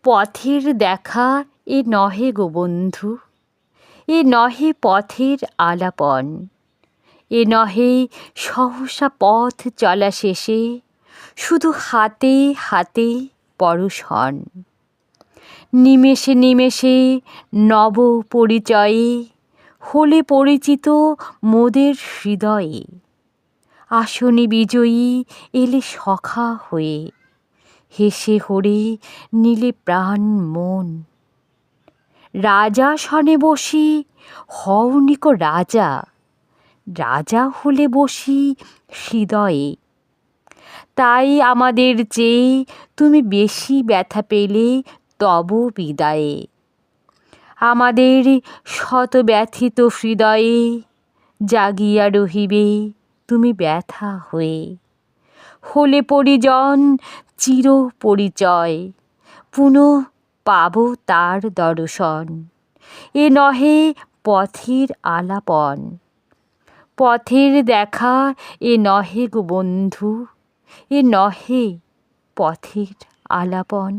পথের দেখা এ নহে গো বন্ধু, এ নহে পথের আলাপন, এ নহে সহসা পথ চলা শেষে শুধু হাতে হাতে পরশন। নিমেষে নিমেষে নব পরিচয়ে হলে পরিচিত মোদের হৃদয়ে। আসনি বিজয়ী এলে সখা হয়ে, হেসে হরে নিলে প্রাণ মন। রাজাসনে বসি হওনিকো রাজা, রাজা হলে বসি হৃদয়ে। তাই আমাদের চেয়ে তুমি বেশি ব্যথা পেলে তব বিদায়ে। আমাদের শত ব্যথিত হৃদয়ে জাগিয়া রহিবে তুমি ব্যথা হয়ে। হলে পরিজন চির পরিচয়, পুনঃ পাব তার দর্শন। এ নহে পথের আলাপন, পথের দেখা এ নহে গো বন্ধু, এ নহে পথের আলাপন।